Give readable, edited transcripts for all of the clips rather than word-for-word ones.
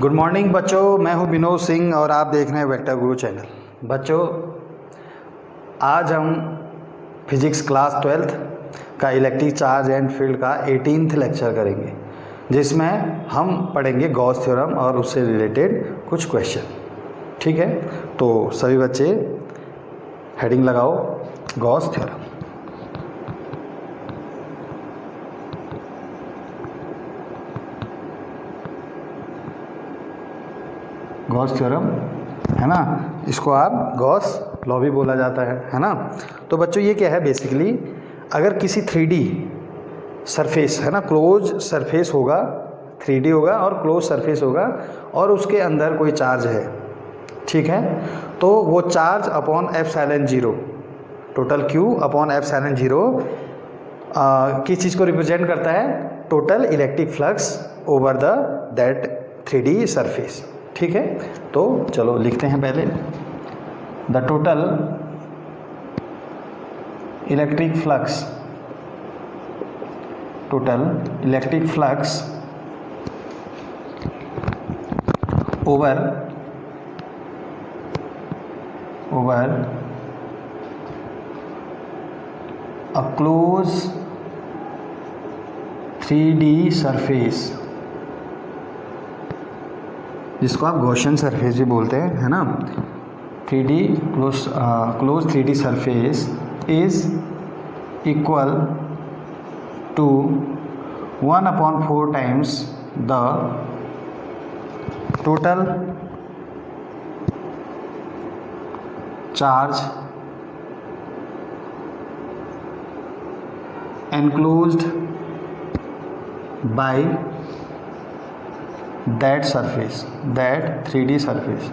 Good morning बच्चों, मैं हूं विनोद सिंह और आप देख रहे हैं वेक्टर गुरु चैनल। बच्चों, आज हम फिजिक्स क्लास 12th का इलेक्ट्रिक चार्ज एंड फील्ड का 18th लेक्चर करेंगे, जिसमें हम पढ़ेंगे गॉस थ्योरम और उससे रिलेटेड कुछ क्वेश्चन। ठीक है, तो सभी बच्चे हेडिंग लगाओ गॉस थ्योरम। गॉस थ्योरम है ना, इसको आप गॉस लॉ भी बोला जाता है ना। तो बच्चों ये क्या है, बेसिकली अगर किसी 3D सरफेस है ना, क्लोज सरफेस होगा, 3D होगा और क्लोज सरफेस होगा और उसके अंदर कोई चार्ज है, ठीक है, तो वो charge upon epsilon 0 total Q upon epsilon 0 किस चीज़ को रिप्रेजेंट करता है? Total electric flux over the that 3D surface. ठीक है, तो चलो लिखते हैं पहले। The total electric flux, total electric flux over a close 3D surface, जिसको आप गॉसियन सरफेस भी बोलते हैं, है ना। 3D close 3D surface is equal to 1/4 times the total charge enclosed by that surface, that 3D surface।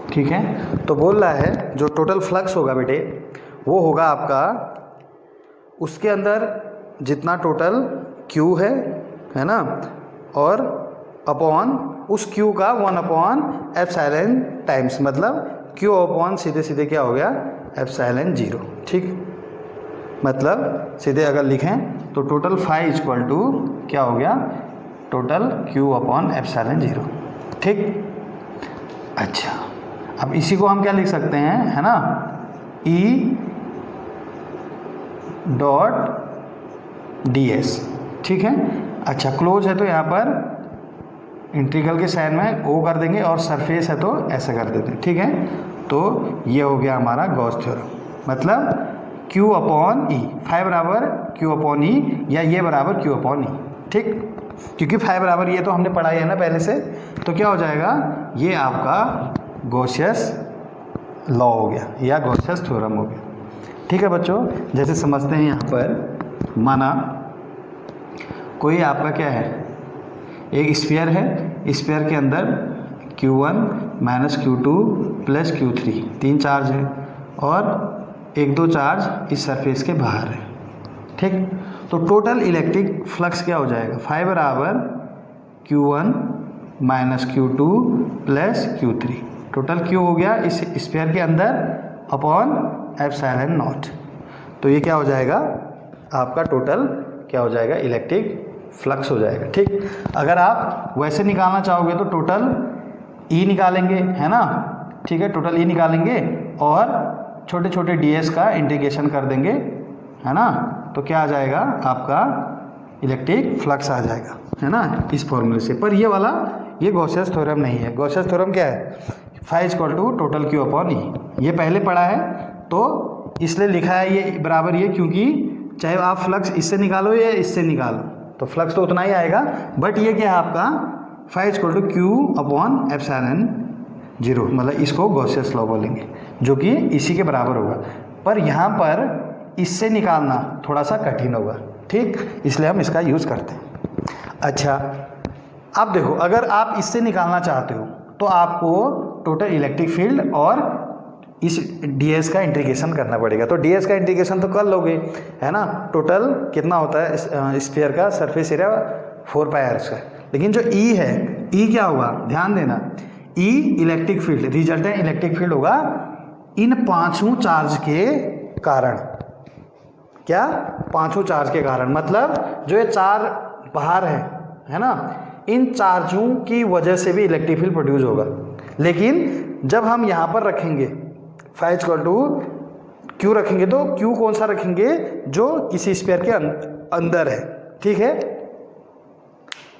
ठीक है, तो बोल रहा है जो टोटल फ्लक्स होगा बेटे, वो होगा आपका उसके अंदर जितना टोटल Q है ना, और अपॉन उस Q का 1/एप्सिलॉन टाइम्स, मतलब Q अपॉन सीधे सीधे क्या हो गया? एप्सिलॉन 0। ठीक, मतलब सीधे अगर लिखें तो टोटल फाई इक्वल टू क्या हो गया? Total Q upon epsilon 0। ठीक, अच्छा, अब इसी को हम क्या लिख सकते हैं, है ना, E डॉट ds। ठीक है, अच्छा, क्लोज है तो यहाँ पर इंटीग्रल के साइन में O कर देंगे और सरफेस है तो ऐसे कर देते हैं। ठीक है, तो ये हो गया हमारा गॉस थ्योरम, मतलब Q अपॉन E, फाई बराबर Q अपॉन E या ये बराबर Q अपॉन E। ठीक, क्योंकि फाई बराबर ये तो हमने पढ़ा है ना पहले से, तो क्या हो जाएगा? ये आपका गॉसियस लॉ हो गया या गॉसियस थ्योरम हो गया। ठीक है बच्चों, जैसे समझते हैं यहाँ पर, माना कोई आपका क्या है, एक स्फीयर है, स्फीयर के अंदर Q1 minus Q2 plus Q3 तीन चार्ज है और एक दो चार्ज इस सरफेस के बाहर है। ठीक, तो टोटल इलेक्ट्रिक फ्लक्स क्या हो जाएगा? फाई बराबर Q1 minus Q2 plus Q3, total Q हो गया इस स्फीयर के अंदर अपॉन एप्सिलॉन नॉट। तो ये क्या हो जाएगा? आपका टोटल क्या हो जाएगा? इलेक्ट्रिक फ्लक्स हो जाएगा। ठीक, अगर आप वैसे निकालना चाहोगे तो टोटल E निकालेंगे, है ना। ठीक है, टोटल E निकालेंगे और छोटे छोटे ds का इंटीग्रेशन कर देंगे, है ना, तो क्या आ जाएगा? आपका इलेक्ट्रिक फ्लक्स आ जाएगा, है ना, इस फॉर्मूले से। पर ये वाला ये गॉसियस थ्योरम नहीं है। गॉसियस थ्योरम क्या है? Phi equal to total Q upon E, ये पहले पढ़ा है तो इसलिए लिखा है ये बराबर ये, क्योंकि चाहे आप फ्लक्स इससे निकालो या इससे निकालो तो फ्लक्स तो उतना ही आएगा, बट ये क्या है आपका? Phi equal to Q upon epsilon 0, मतलब इसको गॉसियस लॉ बोलेंगे, जो कि इसी के बराबर होगा। पर यहाँ पर इससे निकालना थोड़ा सा कठिन होगा। ठीक, इसलिए हम इसका यूज़ करते हैं। अच्छा, अब देखो, अगर आप इससे निकालना चाहते हो तो आपको टोटल इलेक्ट्रिक फील्ड और इस ds का इंटीग्रेशन करना पड़ेगा। तो ds का इंटीग्रेशन तो कर लोगे, है ना। टोटल कितना होता है स्फीयर का? Surface area 4πr²। लेकिन जो E है, E क्या होगा? ध्यान देना, E electric field, resultant electric field होगा इन पांचों चार्ज के कारण। क्या? पांचों चार्ज के कारण, मतलब जो ये चार बाहर है ना, इन चार्जों की वजह से भी इलेक्ट्रिक फील्ड प्रोड्यूस होगा। लेकिन जब हम यहाँ पर रखेंगे फाई इक्वल टू क्यू रखेंगे, तो क्यू कौन सा रखेंगे, जो किसी स्फीयर के अंदर है, ठीक है।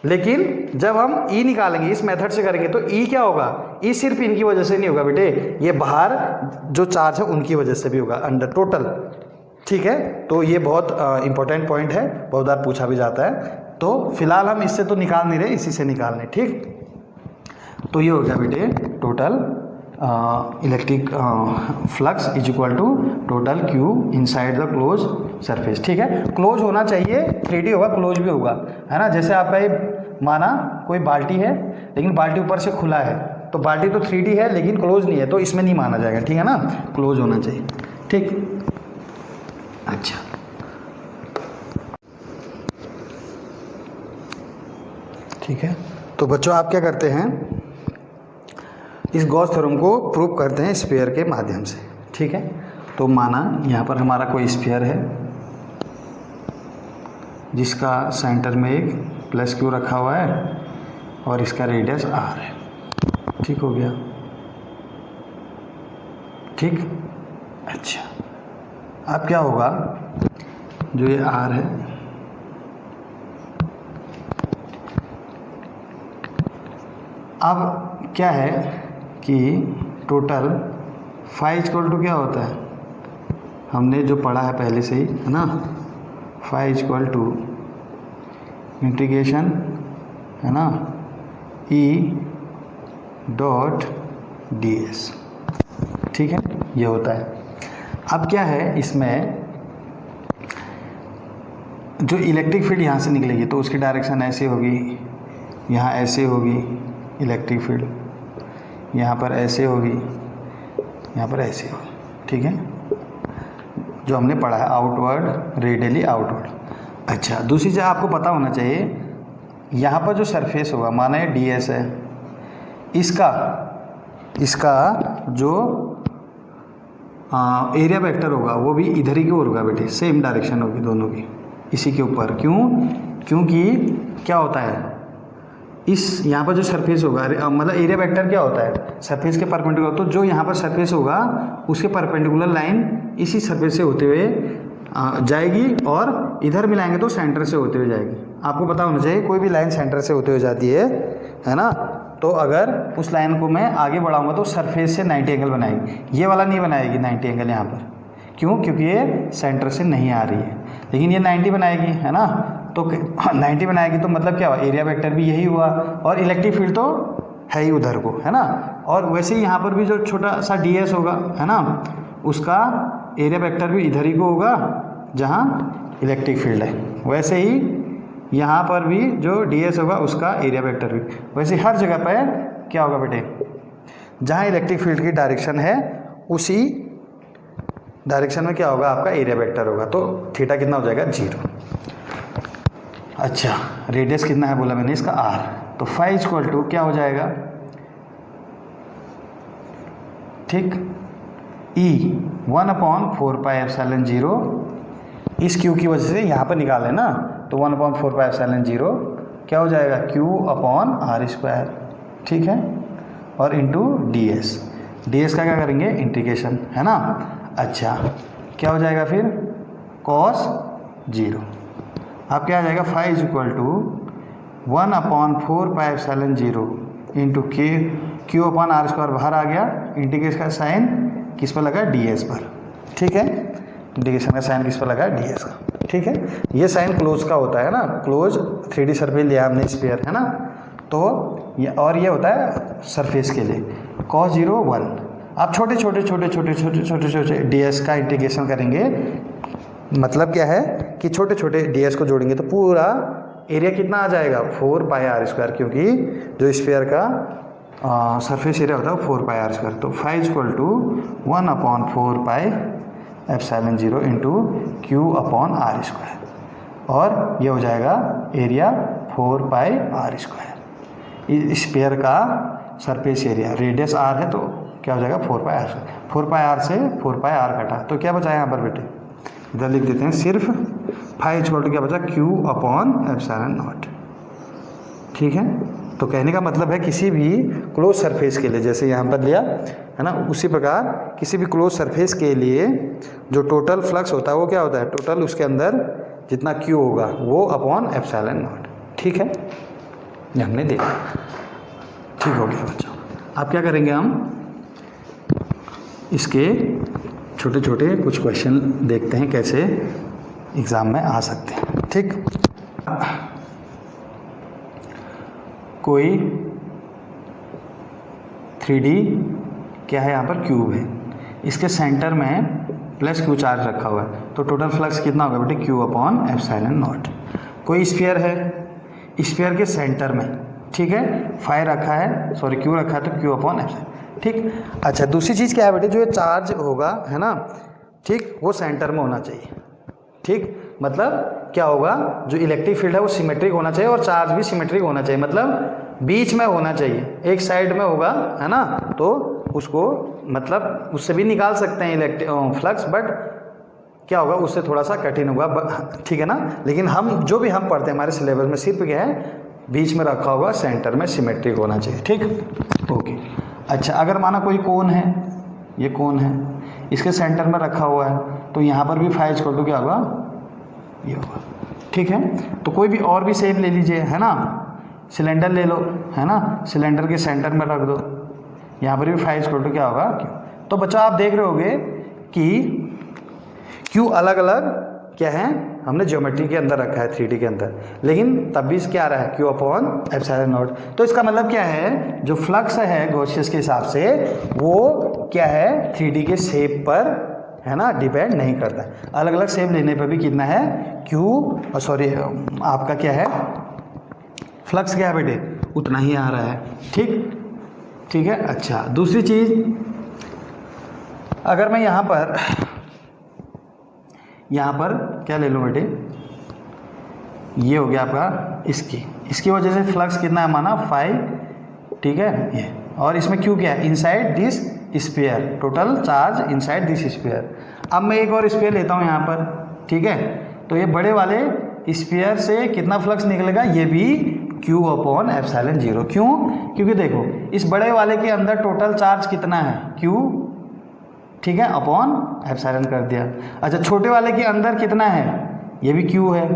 लेकिन जब हम ई निकालेंगे, इस मेथड से करेंगे, तो ई क्या होगा, ई सिर्फ इनकी वजह से नहीं होगा बेटे, ये बाहर जो चार्ज है उनकी वजह से भी होगा, अंडर टोटल, ठीक है। तो ये बहुत इंपॉर्टेंट पॉइंट है, बहुत बार पूछा भी जाता है। तो फिलहाल हम इससे तो निकाल नहीं रहे, इसी से निकाल रहे, ठीक। तो ये हो गया बेटे total electric flux is equal to total Q inside the close surface, ठीक है। क्लोज होना चाहिए, 3D होगा, क्लोज भी होगा, है ना। जैसे आपका ये माना कोई बाल्टी है, लेकिन बाल्टी ऊपर से खुला है, तो बाल्टी तो 3D है लेकिन क्लोज नहीं है, तो इसमें नहीं माना जाएगा, ठीक है ना, क्लोज होना चाहिए, ठीक। अच्छा, ठीक है। तो बच्चों आप क्या करते हैं, इस गॉस थ्योरम को प्रूव करते हैं स्फीयर के माध्यम से, ठीक है। तो माना यहाँ पर हमारा कोई स्फीयर है जिसका सेंटर में एक प्लस क्यू रखा हुआ है और इसका रेडियस आर है, ठीक हो गया, ठीक। अच्छा, अब क्या होगा, जो ये आर है, अब क्या है कि टोटल फाई इक्वल टू क्या होता है, हमने जो पढ़ा है पहले से ही, है ना, फाई इक्वल टू इंटीग्रेशन, है ना, ई डॉट डी एस, ठीक है, ये होता है। अब क्या है इसमें, जो इलेक्ट्रिक फील्ड यहाँ से निकलेगी तो उसकी डायरेक्शन ऐसे होगी, यहाँ ऐसे होगी इलेक्ट्रिक फील्ड, यहाँ पर ऐसे होगी, यहाँ पर ऐसे होगी, ठीक है, जो हमने पढ़ा है, आउटवर्ड, रेडियली आउटवर्ड। अच्छा, दूसरी चीज़ आपको पता होना चाहिए, यहाँ पर जो सरफेस होगा, माना ये डी एस है, इसका जो एरिया वेक्टर होगा वो भी इधर ही की ओर होगा बेटे, सेम डायरेक्शन होगी दोनों की, इसी के ऊपर। क्योंकि क्या होता है, इस यहाँ पर जो सरफेस होगा, मतलब एरिया वेक्टर क्या होता है, सरफेस के परपेंडिकुलर, तो जो यहाँ पर सरफेस होगा उसके परपेंडिकुलर लाइन इसी सरफेस से होते हुए जाएगी, और इधर मिलाएंगे तो सेंटर से होते हुए जाएगी। आपको पता होना चाहिए कोई भी लाइन सेंटर से होते हुए जाती है ना। तो अगर उस लाइन को मैं आगे बढ़ाऊंगा तो सरफेस से 90 एंगल बनाएगी, ये वाला नहीं बनाएगी 90 एंगल यहाँ पर, क्योंकि ये सेंटर से नहीं आ रही है, लेकिन ये 90 बनाएगी, है ना। तो 90 बनाएगी तो मतलब क्या हुआ, एरिया वेक्टर भी यही हुआ, और इलेक्ट्रिक फील्ड तो है ही उधर को, है ना। और वैसे ही यहाँ पर भी जो छोटा सा डी एस होगा, है ना, उसका एरिया वेक्टर भी इधर ही को होगा जहाँ इलेक्ट्रिक फील्ड है। वैसे ही यहाँ पर भी जो डी एस होगा उसका एरिया वेक्टर भी, वैसे हर जगह पर क्या होगा बेटे, जहाँ इलेक्ट्रिक फील्ड की डायरेक्शन है उसी डायरेक्शन में क्या होगा, आपका एरिया वेक्टर होगा। तो थीटा कितना हो जाएगा, 0। अच्छा, रेडियस कितना है बोला मैंने इसका, आर, तो फाई इक्वल टू क्या हो जाएगा, ठीक, ई 1/4πε0, इस क्यू की वजह से यहाँ पर निकाले ना, तो 1/4πε0 क्या हो जाएगा, Q/r², ठीक है, और इंटू डी एस का क्या करेंगे, इंटीग्रेशन, है ना। अच्छा, क्या हो जाएगा फिर, cos 0। अब क्या आ जाएगा, phi equal to 1/4πε0 into Q/r² बाहर आ गया, इंटीग्रेशन का साइन किस पर लगा, डी एस पर, ठीक है, इंटीग्रेशन का साइन किस पर लगा, डी एस का, ठीक है। ये साइन क्लोज का होता है ना, क्लोज 3D सरफेस लिया हमने स्फीयर, है ना। तो और ये होता है सरफेस के लिए cos 0 1। आप छोटे छोटे डी एस का इंटीग्रेशन करेंगे, मतलब क्या है कि छोटे छोटे डी एस को जोड़ेंगे तो पूरा एरिया कितना आ जाएगा, 4πr², क्योंकि जो स्फीयर का सरफेस एरिया होता है वो 4πr²। तो phi equal to 1/4πε0 into Q/r², और ये हो जाएगा एरिया 4πr²। स्फीयर का सरफेस एरिया, रेडियस r है तो क्या हो जाएगा, 4πr²। 4πr से 4πr कटा तो क्या बचा यहाँ पर बेटे, इधर लिख देते हैं सिर्फ फाई इक्वल टू क्या बचा, क्यू अपॉन एप्सिलॉन नॉट। ठीक है, तो कहने का मतलब है किसी भी क्लोज सरफेस के लिए, जैसे यहाँ पर लिया है ना, उसी प्रकार किसी भी क्लोज सरफेस के लिए जो टोटल फ्लक्स होता है वो क्या होता है, टोटल उसके अंदर जितना क्यू होगा वो अपॉन एप्सिलॉन नॉट। ठीक है, ये हमने देखा। ठीक हो गया बच्चों। अब क्या करेंगे, हम इसके छोटे छोटे कुछ क्वेश्चन देखते हैं कैसे एग्ज़ाम में आ सकते हैं। ठीक, कोई 3D क्या है यहाँ पर, क्यूब है, इसके सेंटर में प्लस क्यू चार्ज रखा हुआ है, तो टोटल फ्लक्स कितना होगा बेटे, क्यू अपॉन एप्सिलॉन नॉट। कोई स्फीयर है, स्फीयर के सेंटर में, ठीक है, फाई रखा है, सॉरी क्यू रखा है, तो क्यू अपॉन एप्सिलॉन। ठीक, अच्छा दूसरी चीज़ क्या है बेटे, जो ये चार्ज होगा है ना, ठीक, वो सेंटर में होना चाहिए। ठीक, मतलब क्या होगा, जो इलेक्ट्रिक फील्ड है वो सिमेट्रिक होना चाहिए और चार्ज भी सिमेट्रिक होना चाहिए, मतलब बीच में होना चाहिए, एक साइड में होगा है ना, तो उसको मतलब उससे भी निकाल सकते हैं इलेक्ट्रिक फ्लक्स, बट क्या होगा उससे थोड़ा सा कठिन होगा। ठीक है ना, लेकिन हम जो भी हम पढ़ते हैं हमारे सिलेबस में सिर्फ क्या है, बीच में रखा होगा, सेंटर में सिमेट्रिक होना चाहिए। ठीक, ओके। अच्छा, अगर माना कोई कोन है, ये कोन है, इसके सेंटर में रखा हुआ है, तो यहाँ पर भी फाई इक्वल टू क्या होगा, ये होगा। ठीक है, तो कोई भी और भी शेप ले लीजिए है ना, सिलेंडर ले लो है ना, सिलेंडर के सेंटर में रख दो, यहाँ पर भी फाई इक्वल टू क्या होगा, क्यू। तो बच्चा आप देख रहे होगे कि क्यू अलग अलग क्या है, हमने ज्योमेट्री के अंदर रखा है 3D के अंदर, लेकिन तब भी क्या आ रहा है, क्यू अपॉन एप्सिलॉन नॉट। तो इसका मतलब क्या है, जो फ्लक्स है गॉसियस के हिसाब से वो क्या है, 3D के शेप पर है ना डिपेंड नहीं करता है। अलग अलग शेप लेने पर भी कितना है, क्यू सॉरी आपका क्या है, फ्लक्स क्या है बेटे, उतना ही आ रहा है। ठीक, ठीक है। अच्छा, दूसरी चीज़, अगर मैं यहाँ पर क्या ले लूँ बेटे, ये हो गया आपका इसकी वजह से फ्लक्स कितना है माना, फाई। ठीक है, ये, और इसमें क्यू क्या है, inside this sphere, total charge inside this sphere. अब मैं एक और स्फीयर लेता हूँ यहाँ पर, ठीक है, तो ये बड़े वाले स्फीयर से कितना फ्लक्स निकलेगा, ये भी क्यू अपॉन एप्सिलॉन जीरो। क्यों, क्योंकि देखो इस बड़े वाले के अंदर टोटल चार्ज कितना है, क्यू, ठीक है, अपॉन एप्सिलॉन कर दिया। अच्छा, छोटे वाले के अंदर कितना है, ये भी क्यू है,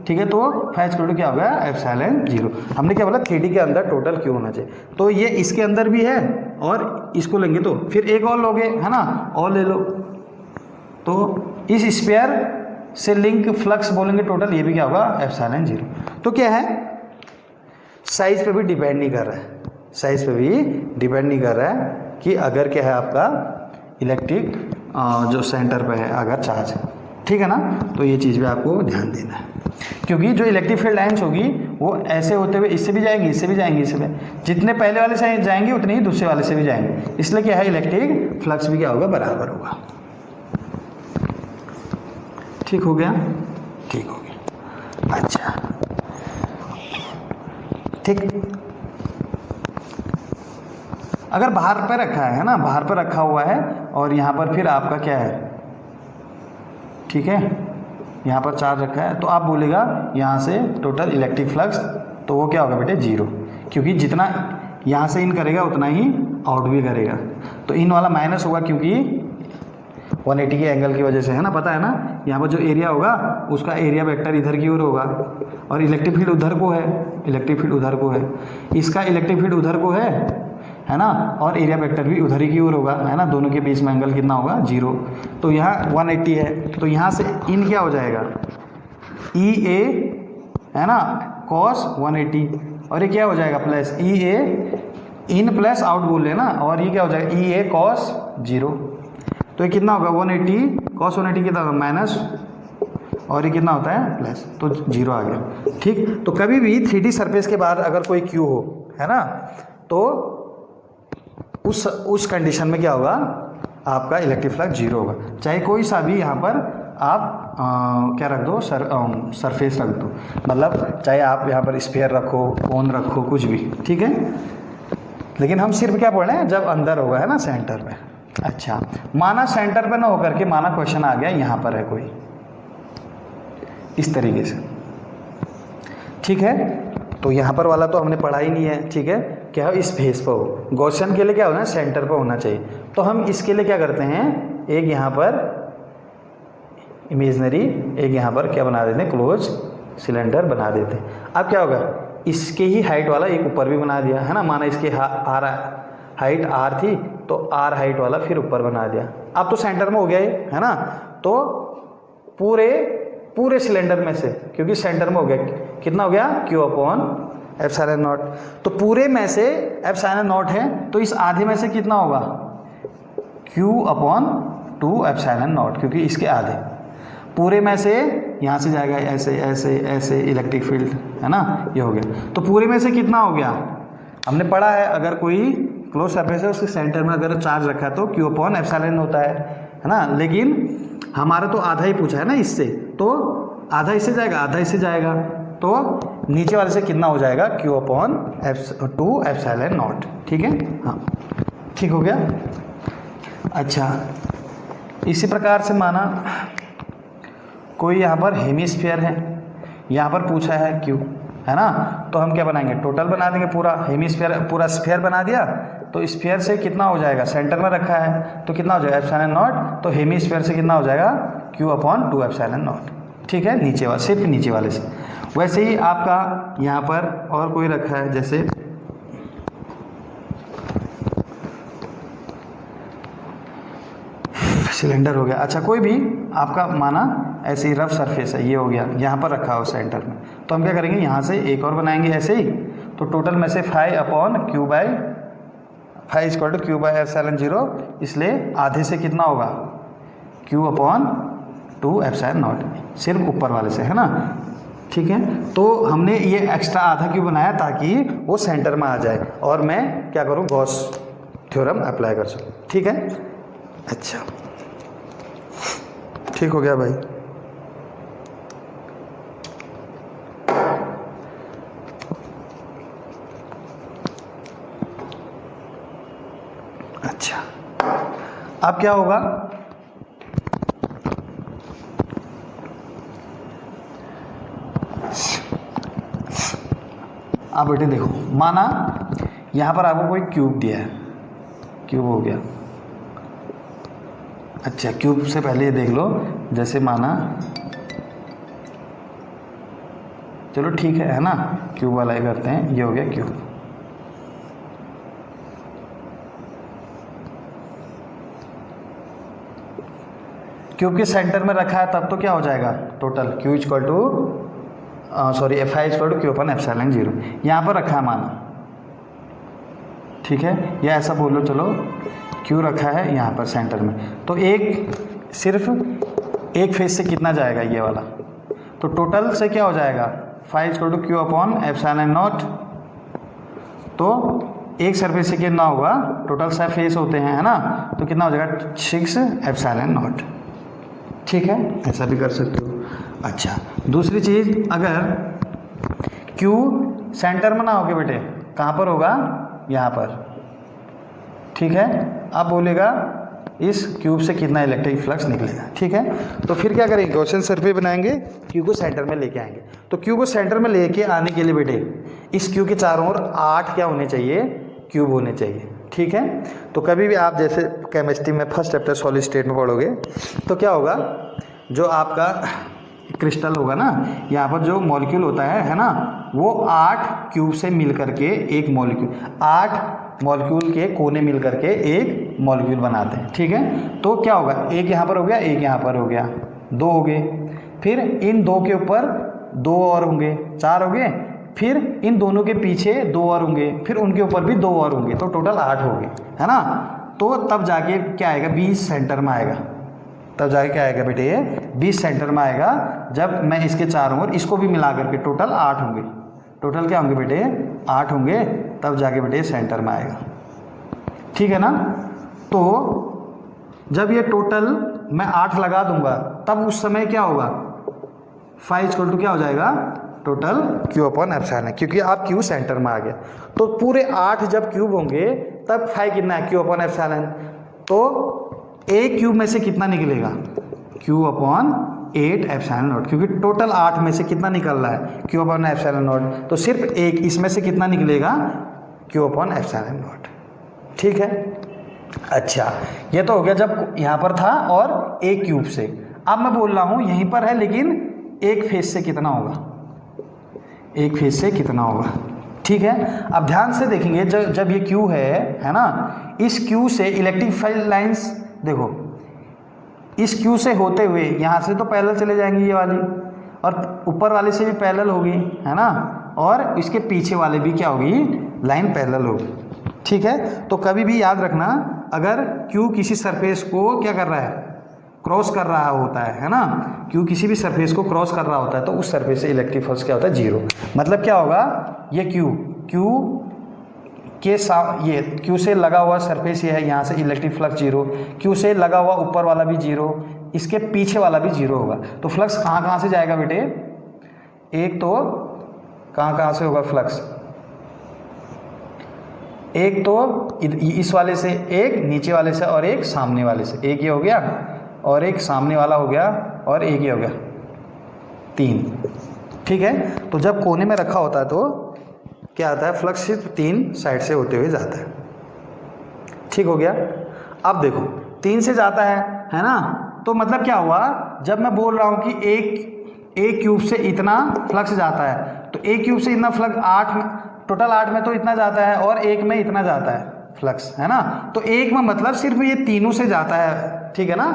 ठीक है, तो फाई इक्वल टू क्या होगा, एप्सिलॉन जीरो। हमने क्या बोला, 3D के अंदर टोटल क्यू होना चाहिए, तो ये इसके अंदर भी है, और इसको लेंगे तो फिर एक और लोगे है ना, और ले लो, तो इस स्फीयर से लिंक फ्लक्स बोलेंगे टोटल, ये भी क्या होगा, एप्सिलॉन जीरो। तो क्या है, साइज पे भी डिपेंड नहीं कर रहा है, साइज पे भी डिपेंड नहीं कर रहा है कि अगर क्या है आपका इलेक्ट्रिक जो सेंटर पे है अगर चार्ज है, ठीक है ना, तो ये चीज़ भी आपको ध्यान देना है, क्योंकि जो इलेक्ट्रिक फील्ड लाइन्स होगी वो ऐसे होते हुए इससे भी जाएंगी, इससे भी जाएंगी, इससे भी, जितने पहले वाले से जाएंगे उतने ही दूसरे वाले से भी जाएंगे, इसलिए क्या है इलेक्ट्रिक फ्लक्स भी क्या होगा, बराबर होगा। ठीक हो गया, ठीक हो गया। अच्छा, ठीक, अगर बाहर पे रखा है ना, बाहर पे रखा हुआ है और यहाँ पर फिर आपका क्या है, ठीक है, यहाँ पर चार्ज रखा है, तो आप बोलेगा यहाँ से टोटल इलेक्ट्रिक फ्लक्स, तो वो क्या होगा बेटे, जीरो, क्योंकि जितना यहाँ से इन करेगा उतना ही आउट भी करेगा, तो इन वाला माइनस होगा क्योंकि 180 के एंगल की वजह से है ना, पता है ना, यहाँ पर जो एरिया होगा उसका एरिया वेक्टर इधर की ओर होगा, और इलेक्ट्रिक फील्ड उधर को है, इलेक्ट्रिक फील्ड उधर को है, इसका इलेक्ट्रिक फील्ड उधर को है ना, और एरिया वेक्टर भी उधर ही की ओर होगा, है ना, दोनों के बीच में एंगल कितना होगा, जीरो। तो यहाँ 180 है, तो यहाँ से इन क्या हो जाएगा, ई ए है ना, कॉस 180, और ये क्या हो जाएगा, plus E A in plus out बोल रहे हैं ना, और ये क्या हो जाएगा, ई ए कॉस जीरो। तो ये कितना होगा, 180 कॉस 180 कितना होगा, माइनस, और ये कितना होता है, प्लस, तो जीरो आ गया। ठीक, तो कभी भी 3D सरफेस के बाद अगर कोई क्यू हो, है ना, तो उस कंडीशन में क्या होगा, आपका इलेक्ट्रिक फ्लक्स जीरो होगा, चाहे कोई सा भी यहाँ पर आप क्या रख दो, सरफेस रख दो, मतलब चाहे आप यहाँ पर स्फीयर रखो, कोन रखो, कुछ भी, ठीक है, लेकिन हम सिर्फ क्या पढ़ रहे हैं, जब अंदर होगा है ना, सेंटर पे। अच्छा, माना सेंटर पे ना होकर के, माना क्वेश्चन आ गया यहाँ पर है कोई, इस तरीके से, ठीक है। तो यहाँ पर वाला तो हमने पढ़ा ही नहीं है, ठीक है। क्या हो, इस फेस पर हो। गॉसियन के लिए क्या होना है, सेंटर पर होना चाहिए। तो हम इसके लिए क्या करते हैं, एक यहाँ पर इमेजनरी, एक यहाँ पर क्या बना देते हैं, क्लोज सिलेंडर बना देते हैं। अब क्या होगा, इसके ही हाइट वाला एक ऊपर भी बना दिया है ना। माना इसकी हाइट आर थी, तो आर हाइट वाला फिर ऊपर बना दिया। अब तो सेंटर में हो गया ये, है ना। तो पूरे सिलेंडर में से, क्योंकि सेंटर में हो गया, कितना हो गया, Q अपॉन एप्सिलॉन नॉट। तो पूरे में से एप्सिलॉन नॉट है, तो इस आधे में से कितना होगा, Q अपॉन 2 एप्सिलॉन नॉट, क्योंकि इसके आधे। पूरे में से यहाँ से जाएगा ऐसे ऐसे ऐसे इलेक्ट्रिक फील्ड, है ना, ये हो गया। तो पूरे में से कितना हो गया, हमने पढ़ा है, अगर कोई क्लोज सरफेस है उसके सेंटर में अगर चार्ज रखा है तो Q अपॉन एप्सिलॉन होता है ना। लेकिन हमारा तो आधा ही पूछा है ना इससे, तो आधा इससे जाएगा, आधा इससे जाएगा, तो नीचे वाले से कितना हो जाएगा, Q अपॉन 2 एप्सिलॉन नॉट, ठीक है। हाँ, ठीक हो गया। अच्छा, इसी प्रकार से माना कोई यहाँ पर हेमिस्फीयर है, यहाँ पर पूछा है Q, है ना। तो हम क्या बनाएंगे, टोटल बना देंगे, पूरा हेमिस्फीयर, पूरा स्फीयर बना दिया। तो स्फीयर से कितना हो जाएगा, सेंटर में रखा है तो कितना हो जाएगा, एप्सिलॉन नॉट। तो हेमिस्फीयर से कितना हो जाएगा, Q अपॉन 2 एप्सिलॉन नॉट, ठीक है। नीचे वाले, सिर्फ नीचे वाले से। वैसे ही आपका यहाँ पर और कोई रखा है, जैसे सिलेंडर हो गया। अच्छा, कोई भी आपका माना ऐसे ही रफ सरफेस है, ये हो गया, यहाँ पर रखा हो सेंटर में। तो हम क्या करेंगे, यहाँ से एक और बनाएंगे ऐसे ही। तो टोटल में से 5 upon Q by 5 equal to Q by epsilon 0, इसलिए आधे से कितना होगा, Q अपॉन 2 एप्सिलॉन नॉट, सिर्फ ऊपर वाले से, है ना, ठीक है। तो हमने ये एक्स्ट्रा आधा क्यों बनाया, ताकि वो सेंटर में आ जाए और मैं क्या करूँ, गॉस थ्योरम अप्लाई कर सकूँ, ठीक है। अच्छा, ठीक हो गया भाई। अच्छा, अब क्या होगा, आप बेटे देखो, माना यहाँ पर आपको कोई क्यूब दिया है, क्यूब हो गया। अच्छा, क्यूब से पहले ये देख लो, जैसे माना, चलो ठीक है ना, क्यूब वाला ही करते हैं। ये हो गया क्यूब, क्यूब के सेंटर में रखा है, तब तो क्या हो जाएगा, total Q equal to Fi equal to Q upon epsilon 0 यहाँ पर रखा है माना, ठीक है। या ऐसा बोलो, चलो Q रखा है यहाँ पर सेंटर में, तो एक सिर्फ एक फेस से कितना जाएगा, ये वाला। तो टोटल से क्या हो जाएगा, Fi equal to Q upon epsilon naught. तो एक सरफेस से कितना होगा, टोटल 6 फेस होते हैं, है ना। तो कितना हो जाएगा, 6 एप्सिलॉन नॉट, ठीक है। ऐसा भी कर सकते हो। अच्छा, दूसरी चीज़, अगर Q सेंटर में ना होगे बेटे, कहाँ पर होगा, यहाँ पर, ठीक है। अब बोलेगा इस क्यूब से कितना इलेक्ट्रिक फ्लक्स निकलेगा, ठीक है। तो फिर क्या करेंगे, गॉसियन सरफेस बनाएंगे, क्यू को सेंटर में लेके आएंगे। तो क्यू को सेंटर में लेके आने के लिए बेटे, इस क्यू के चारों ओर 8 क्या होने चाहिए, क्यूब होने चाहिए, ठीक है। तो कभी भी आप जैसे केमिस्ट्री में फर्स्ट चैप्टर सॉलिड स्टेट में पढ़ोगे, तो क्या होगा, जो आपका क्रिस्टल होगा ना, यहाँ पर जो मॉलिक्यूल होता है ना, वो 8 क्यूब से मिल करके एक मॉलिक्यूल, 8 मॉलिक्यूल के कोने मिल करके एक मॉलिक्यूल बनाते हैं, ठीक है। तो क्या होगा, एक यहाँ पर हो गया, एक यहाँ पर हो गया, 2 हो गए, फिर इन 2 के ऊपर 2 और होंगे, 4 हो गए, फिर इन दोनों के पीछे 2 और होंगे, फिर उनके ऊपर भी 2 और होंगे, तो टोटल 8 हो गए, है ना। तो तब जाके क्या आएगा, 20 सेंटर में आएगा, तब जाके क्या आएगा बेटे, ये 20 सेंटर में आएगा। जब मैं इसके चारों ओर इसको भी मिला करके टोटल 8 होंगे, टोटल क्या होंगे बेटे, 8 होंगे, तब जाके बेटे सेंटर में आएगा, ठीक है ना। तो जब ये टोटल मैं 8 लगा दूंगा, तब उस समय क्या होगा, फाई इक्वल टू क्या हो जाएगा, टोटल क्यू अपॉन एप्सिलॉन, क्योंकि आप क्यू सेंटर में आ गया। तो पूरे 8 जब क्यूब होंगे, तब फाई कितना है, क्यू अपॉन एप्सिलॉन। तो एक क्यूब में से कितना निकलेगा, क्यू अपॉन 8 एप्सिलॉन नॉट, क्योंकि टोटल 8 में से कितना निकल रहा है, Q अपॉन एप्सिलॉन नॉट, तो सिर्फ एक इसमें से कितना निकलेगा, Q अपॉन एप्सिलॉन नॉट। ठीक है, अच्छा ये तो हो गया जब यहाँ पर था और एक क्यूब से। अब मैं बोल रहा हूँ यहीं पर है लेकिन एक फेज से कितना होगा, एक फेज से कितना होगा। ठीक है, अब ध्यान से देखेंगे जब ये Q है ना, इस Q से इलेक्ट्रिक लाइंस देखो, इस Q से होते हुए यहाँ से तो पैरेलल चले जाएंगी ये वाली, और ऊपर वाले से भी पैरेलल होगी, है ना, और इसके पीछे वाले भी क्या होगी, लाइन पैरेलल होगी। ठीक है, तो कभी भी याद रखना, अगर Q किसी सरफेस को क्या कर रहा है, क्रॉस कर रहा होता है ना, Q किसी भी सरफेस को क्रॉस कर रहा होता है तो उस सरफेस से इलेक्ट्रिक फोर्स क्या होता है, जीरो। मतलब क्या होगा, ये Q के ये Q से लगा हुआ सरफेस ये है, यहाँ से इलेक्ट्रिक फ्लक्स जीरो, Q से लगा हुआ ऊपर वाला भी जीरो, इसके पीछे वाला भी जीरो होगा। तो फ्लक्स कहाँ कहाँ से जाएगा बेटे, एक तो कहाँ से होगा फ्लक्स, एक तो इस वाले से, एक नीचे वाले से, और एक सामने वाले से, एक ये हो गया और एक सामने वाला हो गया और एक ये हो गया, 3। ठीक है, तो जब कोने में रखा होता है तो क्या आता है, फ्लक्स सिर्फ 3 साइड से होते हुए जाता है। ठीक हो गया। अब देखो 3 से जाता है ना, तो मतलब क्या हुआ, जब मैं बोल रहा हूँ कि एक क्यूब से इतना फ्लक्स जाता है, तो एक क्यूब से इतना फ्लक्स 8 में, टोटल 8 में तो इतना जाता है और एक में इतना जाता है फ्लक्स, है ना, तो एक में मतलब सिर्फ ये तीनों से जाता है। ठीक है ना,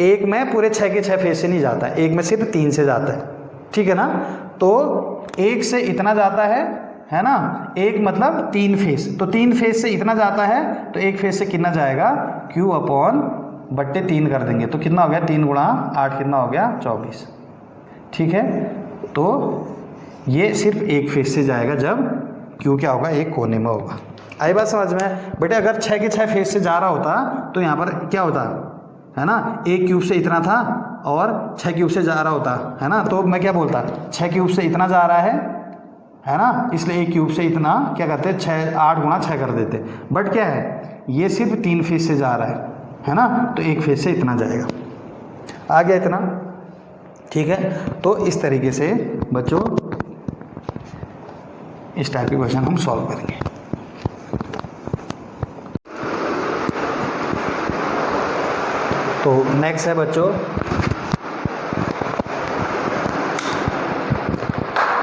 एक में पूरे 6 के 6 फेज से नहीं जाता है, एक में सिर्फ 3 से जाता है। ठीक है ना, तो एक से इतना जाता है ना, एक मतलब 3 फेज, तो 3 फेज से इतना जाता है, तो एक फेज से कितना जाएगा, Q अपॉन बट्टे 3 कर देंगे, तो कितना हो गया, 3 गुणा 8 कितना हो गया, 24। ठीक है, तो ये सिर्फ एक फेज से जाएगा जब Q क्या होगा, एक कोने में होगा। आई बात समझ में बेटे, अगर 6 के 6 फेज से जा रहा होता तो यहाँ पर क्या होता है ना, एक क्यूब से इतना था और 6 क्यूब से जा रहा होता, है ना, तो मैं क्या बोलता, 6 क्यूब से इतना जा रहा है ना, इसलिए एक क्यूब से इतना क्या करते हैं, 8 गुणा 6 कर देते। बट क्या है, ये सिर्फ 3 फेज से जा रहा है ना, तो एक फेज से इतना जाएगा, आ गया इतना। ठीक है, तो इस तरीके से बच्चों इस टाइप के क्वेश्चन हम सॉल्व करेंगे। तो नेक्स्ट है बच्चों,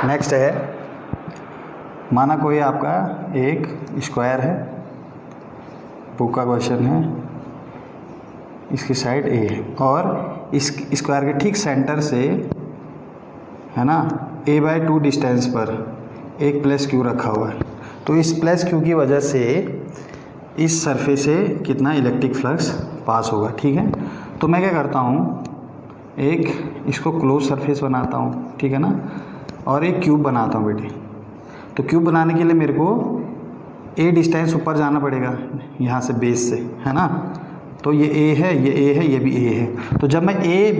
नेक्स्ट है, माना कोई आपका एक स्क्वायर है, बुक का क्वेश्चन है, इसकी साइड ए है और इस स्क्वायर के ठीक सेंटर से, है ना, a/2 डिस्टेंस पर एक प्लस क्यू रखा हुआ है। तो इस प्लस क्यू की वजह से इस सरफेस से कितना इलेक्ट्रिक फ्लक्स पास होगा। ठीक है, तो मैं क्या करता हूँ, एक इसको क्लोज सरफेस बनाता हूँ, ठीक है ना, और एक क्यूब बनाता हूँ बेटे। तो क्यूब बनाने के लिए मेरे को ए डिस्टेंस ऊपर जाना पड़ेगा यहाँ से बेस से, है ना, तो ये ए है, ये ए है, ये भी ए है। तो जब मैं ए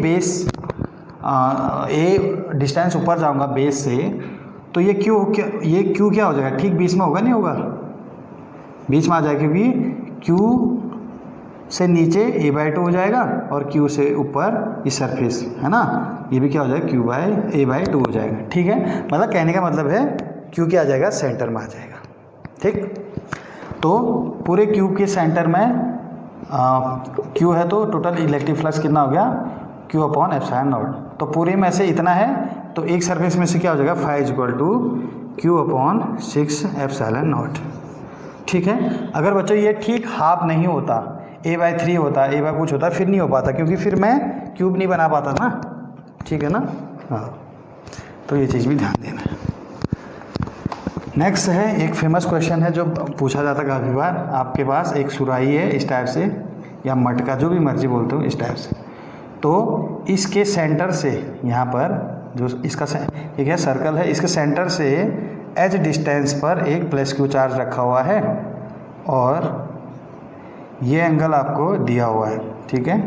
डिस्टेंस ऊपर जाऊँगा बेस से, तो ये क्यू क्या हो जाएगा, ठीक बीच में होगा, नहीं होगा, बीच में आ जाएगा, क्योंकि क्यू से नीचे a/2 हो जाएगा और Q से ऊपर इस सरफेस, है ना, ये भी क्या हो जाएगा, Q/a/2 हो जाएगा। ठीक है, मतलब कहने का मतलब है Q क्या आ जाएगा, सेंटर में आ जाएगा। ठीक, तो पूरे क्यूब के सेंटर में Q है, तो टोटल इलेक्ट्रिक फ्लक्स कितना हो गया, Q अपॉन एप्सिलॉन नॉट। तो पूरे में से इतना है, तो एक सरफेस में से क्या हो जाएगा, phi = Q upon 6 epsilon naught. ठीक है, अगर बच्चों ये ठीक हाफ नहीं होता, a/3 होता, a/ कुछ होता, फिर नहीं हो पाता, क्योंकि फिर मैं क्यूब नहीं बना पाता ना। ठीक है ना, हाँ, तो ये चीज़ भी ध्यान देना है। नेक्स्ट है, एक फेमस क्वेश्चन है जो पूछा जाता है काफ़ी बार, आपके पास एक सुराही है इस टाइप से, या मटका, जो भी मर्जी बोलते हो, इस टाइप से, तो इसके सेंटर से यहाँ पर जो इसका ठीक है सर्कल है, इसके सेंटर से h डिस्टेंस पर एक प्लस क्यू चार्ज रखा हुआ है और ये एंगल आपको दिया हुआ है। ठीक है,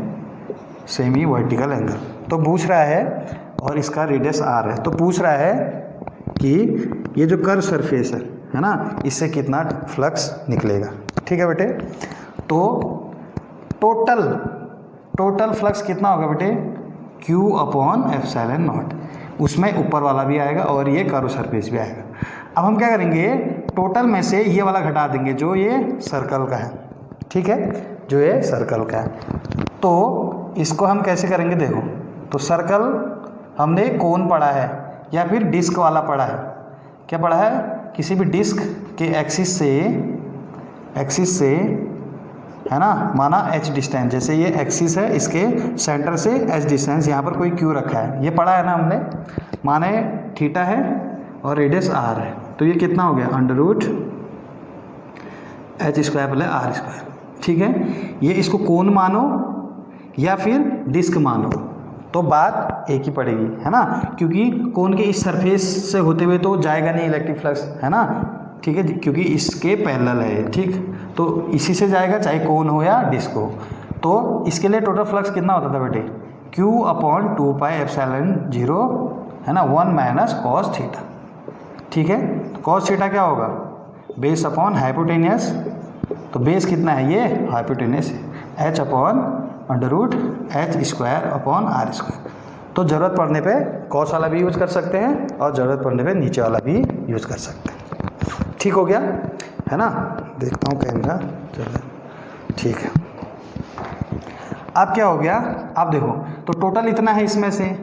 सेमी वर्टिकल एंगल। तो पूछ रहा है, और इसका रेडियस r है, तो पूछ रहा है कि ये जो कर्व सरफेस है ना, इससे कितना फ्लक्स निकलेगा। ठीक है बेटे, तो टोटल फ्लक्स कितना होगा बेटे, क्यू अपॉन एप्सिलॉन नॉट, उसमें ऊपर वाला भी आएगा और ये कर्व सरफेस भी आएगा। अब हम क्या करेंगे, टोटल में से ये वाला घटा देंगे जो ये सर्कल का है, ठीक है, जो ये सर्कल का है। तो इसको हम कैसे करेंगे, देखो, तो सर्कल हमने कोन पढ़ा है या फिर डिस्क वाला पढ़ा है, क्या पढ़ा है, किसी भी डिस्क के एक्सिस से है ना, माना h डिस्टेंस, जैसे ये एक्सिस है, इसके सेंटर से h डिस्टेंस, यहाँ पर कोई q रखा है, ये पढ़ा है ना हमने, माने थीटा है और रेडियस r है, तो ये कितना हो गया, under root h square plus r square, ठीक है। ये इसको कोन मानो या फिर डिस्क मानो तो बात एक ही पड़ेगी, है ना, क्योंकि कोन के इस सरफेस से होते हुए तो जाएगा नहीं इलेक्ट्रिक फ्लक्स, है ना, ठीक है, क्योंकि इसके पैरेलल है, ठीक, तो इसी से जाएगा चाहे कोन हो या डिस्क हो। तो इसके लिए टोटल फ्लक्स कितना होता था बेटे, Q अपॉन 2 पाई एप्सिलॉन 0, है ना, 1 माइनस कॉस थीटा, ठीक है। कॉस थीटा क्या होगा, बेस अपॉन हाइपोटेनियस, तो बेस कितना है, ये हाइपोटेनियस है, h upon under root h square upon r square. तो ज़रूरत पड़ने पे कॉस वाला भी यूज़ कर सकते हैं और ज़रूरत पड़ने पे नीचे वाला भी यूज़ कर सकते हैं, ठीक हो गया, है ना। देखता हूँ कैमरा, चलो ठीक है। अब क्या हो गया, आप देखो, तो टोटल इतना है इसमें से,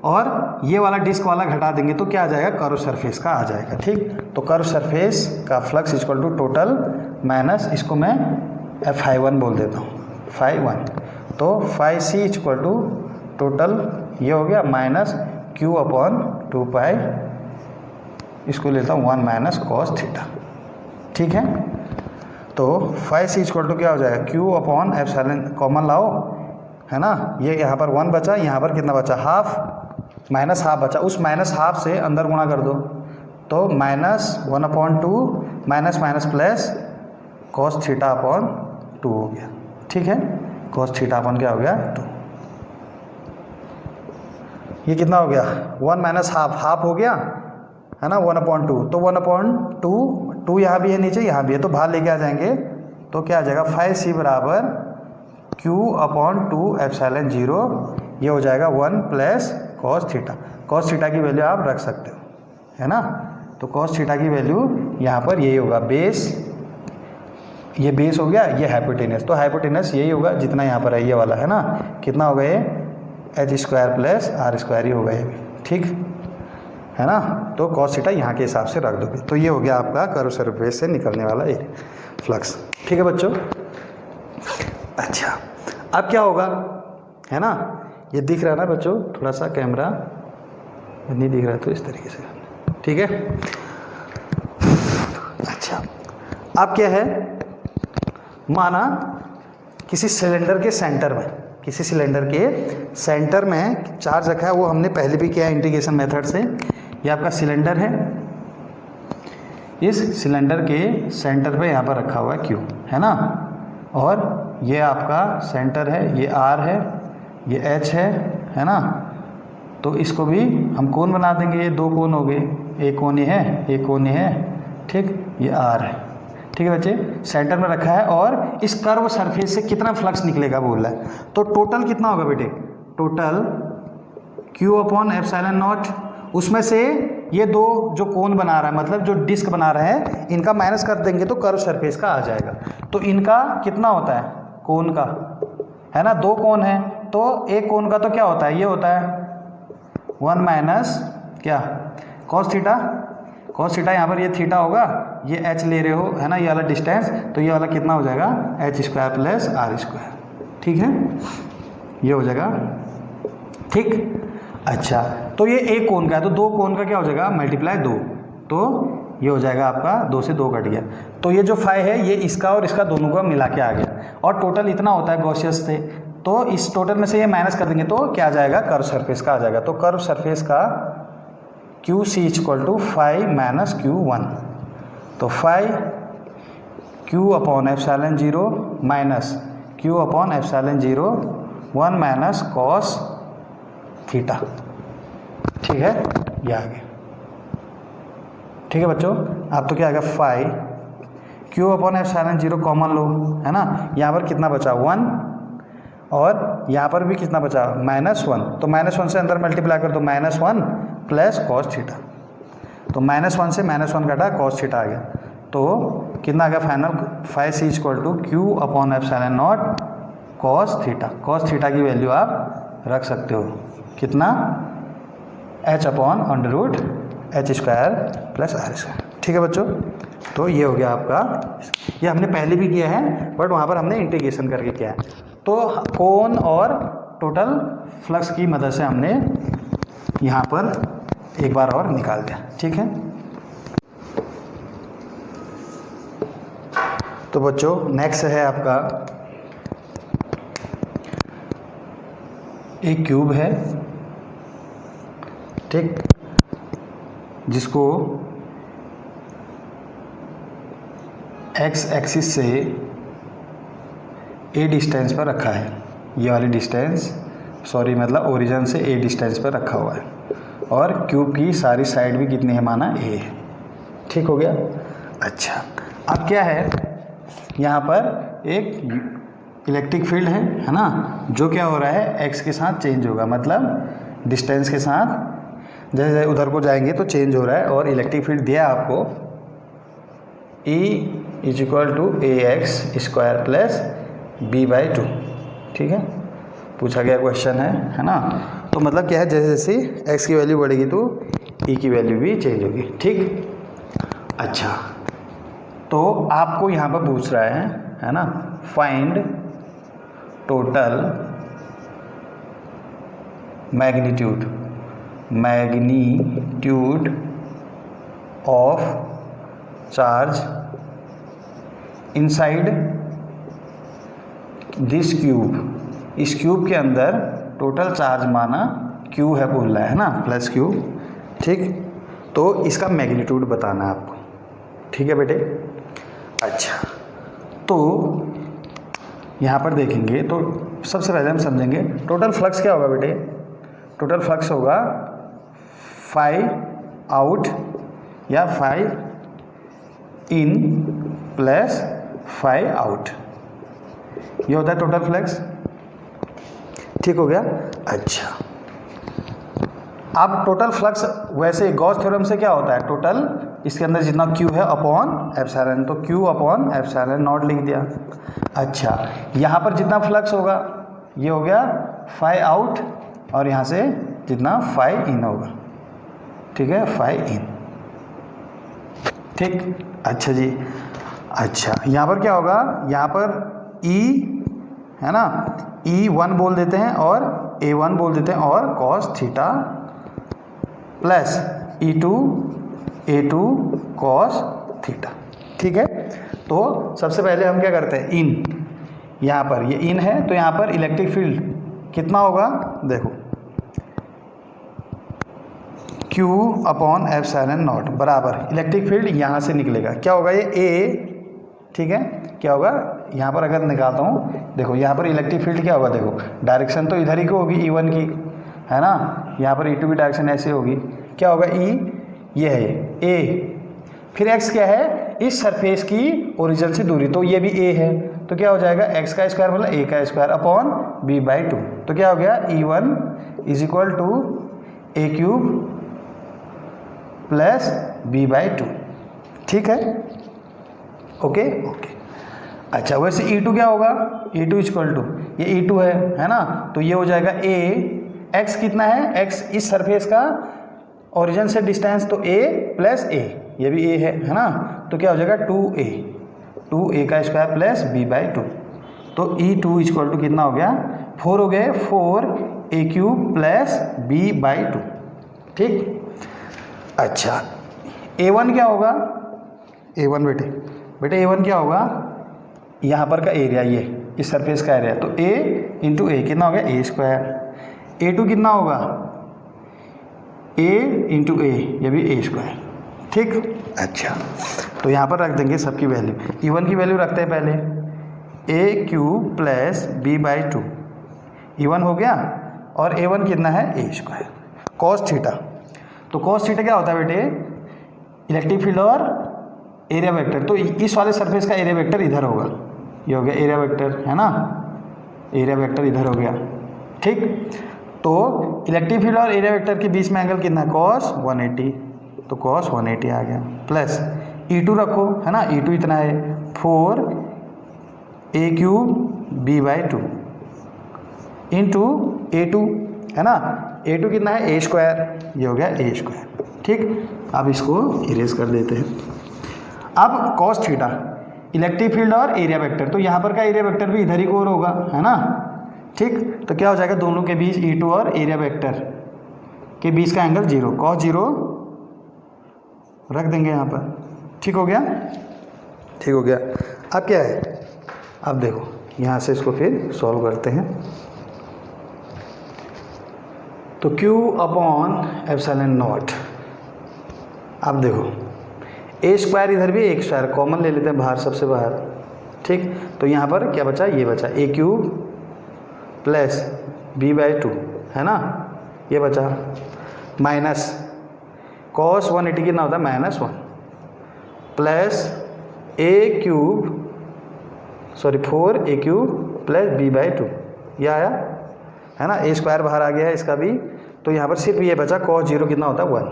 और ये वाला डिस्क वाला घटा देंगे तो क्या आ जाएगा, कर्व सरफेस का आ जाएगा, ठीक। तो कर्व सरफेस का flux equal to total minus, इसको मैं Φ1 बोल देता हूँ, Φ1, तो Φc इक्वल टू टोटल ये हो गया माइनस Q अपॉन 2 पाई, इसको लेता हूँ 1 माइनस कॉस थीटा, ठीक है। तो Φc इक्वल टू क्या हो जाएगा, Q अपॉन एप्सिलॉन, कॉमन लाओ, है ना, ये यहाँ पर 1 बचा, यहाँ पर कितना बचा, हाफ, माइनस हाफ बचा, उस माइनस हाफ से अंदर गुणा कर दो, तो minus 1 upon 2 minus minus plus cos theta upon 2 हो गया, ठीक है, कॉस थीटा अपॉन क्या हो गया 2, ये कितना हो गया 1 माइनस हाफ, हाफ हो गया, है ना, 1 अपॉन 2, तो 1 अपॉन 2 यहाँ भी है नीचे, यहाँ भी है, तो बाहर लेके आ जाएंगे, तो क्या आ जाएगा, Φc बराबर Q अपॉन 2 एप्सिलॉन 0, ये हो जाएगा 1 plus cos theta. Cos theta की वैल्यू आप रख सकते हो, है ना, तो कॉस थीटा की वैल्यू यहाँ पर यही होगा, बेस, ये बेस हो गया, ये हाइपोटेनस, तो हाइपोटेनस यही होगा जितना यहाँ पर है, ये वाला, है ना, कितना होगा ये h square plus r square ही होगा ये भी, ठीक है ना। तो कॉस थीटा यहाँ के हिसाब से रख दोगे, तो ये हो गया आपका कर्व सरफेस से निकलने वाला ये फ्लक्स, ठीक है बच्चों। अच्छा, अब क्या होगा, है ना, ये दिख रहा है ना बच्चों, थोड़ा सा कैमरा नहीं दिख रहा है तो इस तरीके से, ठीक है। अच्छा, अब क्या है, माना किसी सिलेंडर के सेंटर में, किसी सिलेंडर के सेंटर में चार्ज रखा है, वो हमने पहले भी किया है इंटीग्रेशन मेथड से। ये आपका सिलेंडर है, इस सिलेंडर के सेंटर पे यहाँ पर रखा हुआ है Q, है ना, और ये आपका सेंटर है, ये R है, ये H है ना, तो इसको भी हम कोन बना देंगे, ये 2 कोन हो गए, एक कोन ये है, एक कोन ये है, ठीक, ये R है, ठीक है बच्चे, सेंटर में रखा है, और इस कर्व सरफेस से कितना फ्लक्स निकलेगा बोल रहा है, तो टोटल कितना होगा बेटे, total Q upon epsilon not, उसमें से ये 2 जो कोन बना रहा है, मतलब जो डिस्क बना रहा है, इनका माइनस कर देंगे तो कर्व सरफेस का आ जाएगा। तो इनका कितना होता है, कोन का, है ना, 2 कोन है, तो एक कोन का तो क्या होता है, ये होता है 1 माइनस क्या, कॉस थीटा, कॉस थीटा यहाँ पर ये थीटा होगा, ये h ले रहे हो, है ना, ये वाला डिस्टेंस, तो ये वाला कितना हो जाएगा, h square plus r square, ठीक है, ये हो जाएगा, ठीक। अच्छा, तो ये एक कोन का है, तो 2 कोन का क्या हो जाएगा, मल्टीप्लाई 2, तो ये हो जाएगा आपका 2 से 2 कट गया, तो ये जो फाई है ये इसका और इसका दोनों का मिला के आ गया, और टोटल इतना होता है गॉसियस से, तो इस टोटल में से ये माइनस कर देंगे तो क्या आ जाएगा, कर्व सरफेस का आ जाएगा। तो कर्व सरफेस का QC equal to phi minus Q1, तो phi Q upon epsilon 0 minus Q upon epsilon 0 1 minus cos theta, ठीक है, ये आ गया, ठीक है बच्चों। आप तो क्या आएगा, phi Q upon epsilon 0 common लो, है ना, यहाँ पर कितना बचा, 1 और यहाँ पर भी कितना बचा -1, तो -1 से अंदर मल्टीप्लाई कर दो, -1 प्लस कॉस थीटा, तो -1 से -1 घटा कॉस थीटा आ गया, तो कितना आ गया final 5c = Q/ε0 cos theta. Cos theta की वैल्यू आप रख सकते हो कितना, h/√h² + r²। ठीक है बच्चों, तो ये हो गया आपका, ये हमने पहले भी किया है बट वहाँ पर हमने इंटीग्रेशन करके किया है। तो कोन और टोटल फ्लक्स की मदद से हमने यहाँ पर एक बार और निकाल दिया। ठीक है, तो बच्चों नेक्स्ट है आपका एक क्यूब है, ठीक, जिसको एक्स एक्सिस से ए डिस्टेंस पर रखा है, ये वाली डिस्टेंस, सॉरी मतलब ओरिजिन से ए डिस्टेंस पर रखा हुआ है, और क्यूब की सारी साइड भी कितनी है माना ए है। ठीक हो गया। अच्छा, अब क्या है, यहाँ पर एक इलेक्ट्रिक फील्ड है ना, जो क्या हो रहा है एक्स के साथ चेंज होगा, मतलब डिस्टेंस के साथ जैसे उधर को जाएंगे तो चेंज हो रहा है, और इलेक्ट्रिक फील्ड दिया आपको E = ax² + b/2। ठीक है, पूछा गया क्वेश्चन है ना, तो मतलब क्या है, जैसे जैसे x की वैल्यू बढ़ेगी तो E की वैल्यू भी चेंज होगी। ठीक, अच्छा, तो आपको यहाँ पर पूछ रहा है ना, find total magnitude of charge inside this cube. इस क्यूब के अंदर टोटल चार्ज माना क्यू है बोल रहा है ना, प्लस क्यू। ठीक, तो इसका मैग्नीट्यूड बताना है आपको। ठीक है बेटे। अच्छा, तो यहाँ पर देखेंगे तो सबसे पहले हम समझेंगे टोटल फ्लक्स क्या होगा बेटे। टोटल फ्लक्स होगा फाई आउट या phi in plus phi out, ये होता है टोटल फ्लक्स। ठीक हो गया। अच्छा, अब टोटल फ्लक्स वैसे गॉस थ्योरम से क्या होता है, टोटल इसके अंदर जितना क्यू है अपॉन एप्सिलॉन, तो Q/ε0 लिख दिया। अच्छा, यहाँ पर जितना फ्लक्स होगा ये हो गया फाई आउट, और यहाँ से जितना फाई इन होगा। ठीक है, फाई इन। ठीक, अच्छा जी। अच्छा, यहाँ पर क्या होगा, यहाँ पर E है ना, E1 बोल देते हैं और A1 बोल देते हैं, और cos theta plus E2 A2 cos theta. ठीक है, तो सबसे पहले हम क्या करते हैं, इन, यहाँ पर ये इन है तो यहाँ पर इलेक्ट्रिक फील्ड कितना होगा, देखो Q/ε0 बराबर इलेक्ट्रिक फील्ड यहाँ से निकलेगा, क्या होगा ये A। ठीक है, क्या होगा, यहाँ पर अगर निकालता हूँ, देखो यहाँ पर इलेक्ट्रिक फील्ड क्या होगा, देखो डायरेक्शन तो इधर ही को होगी E1 की, है ना, यहाँ पर E2 की डायरेक्शन ऐसे होगी, क्या होगा E, ये है A, फिर x क्या है, इस सरफेस की ओरिजिन से दूरी, तो ये भी A है, तो क्या हो जाएगा x² मतलब A² अपॉन b/2, तो क्या हो गया E1 = A³ प्लस b/2। ठीक है, ओके ओके। अच्छा, वैसे E2 क्या होगा, E2 = ये E2 है ना, तो ये हो जाएगा A, x कितना है, x इस सरफेस का ओरिजिन से डिस्टेंस, तो A प्लस A, ये भी A है ना, तो क्या हो जाएगा 2A² प्लस b/2, तो E2 = कितना हो गया, 4 हो गए, 4A³ प्लस b/2। ठीक, अच्छा, A1 क्या होगा, A1 बेटे A1 क्या होगा, यहाँ पर का एरिया, ये इस सरफेस का एरिया, तो A × A कितना हो गया A²। A2 कितना होगा, A × A, ये भी A²। ठीक, अच्छा, तो यहाँ पर रख देंगे सबकी वैल्यू। E1 की वैल्यू रखते हैं पहले, A³ प्लस b/2, E1 हो गया, और A1 कितना है A²। cos थीटा, तो cos थीटा क्या होता है बेटे, इलेक्ट्रिक फील्ड और एरिया वेक्टर, तो इस वाले सरफेस का एरिया वेक्टर इधर होगा, ये हो गया एरिया वेक्टर, है ना, एरिया वेक्टर इधर हो गया, ठीक। तो इलेक्ट्रिक फील्ड और एरिया वेक्टर के बीच में एंगल कितना है, cos 180, तो cos 180 आ गया, प्लस E2 रखो, है ना, E2 इतना है 4a³ b/2 इंटू A2, है ना, A2 कितना है a², ये हो गया a², ठीक। अब इसको इरेज कर देते हैं। अब cos थीटा, इलेक्ट्रिक फील्ड और एरिया वेक्टर, तो यहाँ पर का एरिया वेक्टर भी इधर ही कोर होगा, है ना, ठीक। तो क्या हो जाएगा, दोनों के बीच E2 और एरिया वेक्टर के बीच का एंगल 0, cos 0 रख देंगे यहाँ पर, ठीक हो गया, ठीक हो गया। अब क्या है, अब देखो यहाँ से इसको फिर सॉल्व करते हैं। तो Q/ε0, अब देखो a² इधर भी a² कॉमन ले लेते हैं बाहर, सबसे बाहर, ठीक। तो यहाँ पर क्या बचा, ये बचा a³ प्लस b/2, है ना, ये बचा, माइनस cos 180 कितना होता है, -1 प्लस a³ प्लस b/2, ये आया, है ना, a² बाहर आ गया है इसका भी। तो यहाँ पर सिर्फ ये बचा cos 0 कितना होता है 1,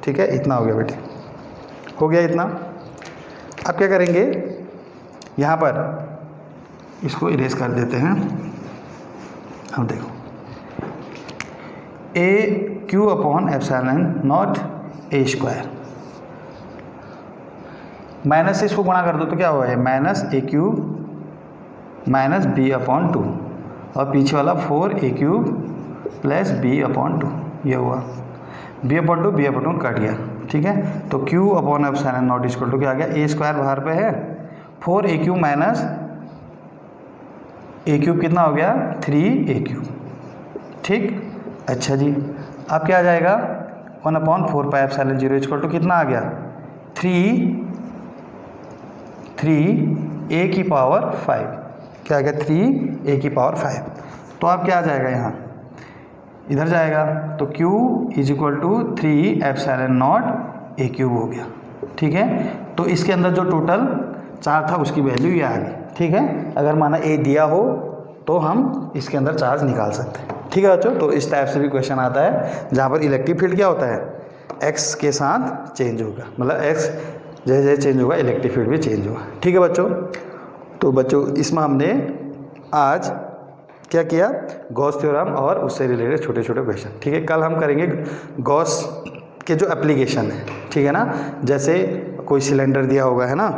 ठीक है, इतना हो गया बेटे, हो गया इतना। अब क्या करेंगे, यहाँ पर इसको इरेज कर देते हैं। अब देखो AQ/ε0 a², माइनस से इसको गुणा कर दो तो क्या हुआ है, -a³ माइनस b/2 और पीछे वाला 4a³ प्लस b/2, ये हुआ, b/2 कट गया, ठीक है। तो Q/ε0 इक्वल टू क्या आ गया, a² बाहर पे है, 4a³ माइनस a³ कितना हो गया, 3a³, ठीक। अच्छा जी, अब क्या आ जाएगा, 1/4πε0 इक्वल टू कितना आ गया, 3a⁵, क्या आ गया, 3a⁵। तो अब क्या आ जाएगा, यहाँ इधर जाएगा, तो Q = 3ε0 a³ हो गया, ठीक है। तो इसके अंदर जो टोटल चार्ज था उसकी वैल्यू ये आ गई, ठीक है। अगर माना A दिया हो तो हम इसके अंदर चार्ज निकाल सकते हैं, ठीक है बच्चों। तो इस टाइप से भी क्वेश्चन आता है जहाँ पर इलेक्ट्रिक फील्ड क्या होता है, x के साथ चेंज होगा, मतलब x जैसे जैसे चेंज होगा इलेक्ट्रिक फील्ड भी चेंज होगा, ठीक है बच्चों। तो बच्चों इसमें हमने आज क्या किया, गॉस थ्योरम और उससे रिलेटेड छोटे छोटे क्वेश्चन, ठीक है। कल हम करेंगे गॉस के जो एप्लीकेशन है, ठीक है ना। जैसे कोई सिलेंडर दिया होगा, है ना,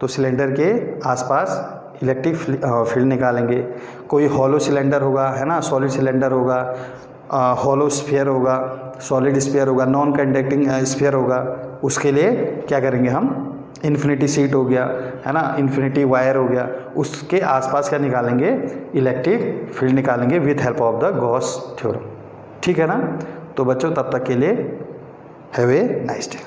तो सिलेंडर के आसपास इलेक्ट्रिक फील्ड निकालेंगे। कोई हॉलो सिलेंडर होगा, है ना, सॉलिड सिलेंडर होगा, हॉलो स्फीयर होगा, सॉलिड स्फीयर होगा, नॉन कंडक्टिंग स्फीयर होगा, उसके लिए क्या करेंगे हम, इन्फिनिटी सीट हो गया, है ना, इन्फिनिटी वायर हो गया, उसके आसपास क्या निकालेंगे, इलेक्ट्रिक फील्ड निकालेंगे with help of the Gauss theorem, ठीक है ना। तो बच्चों तब तक के लिए हैव ए नाइस डे।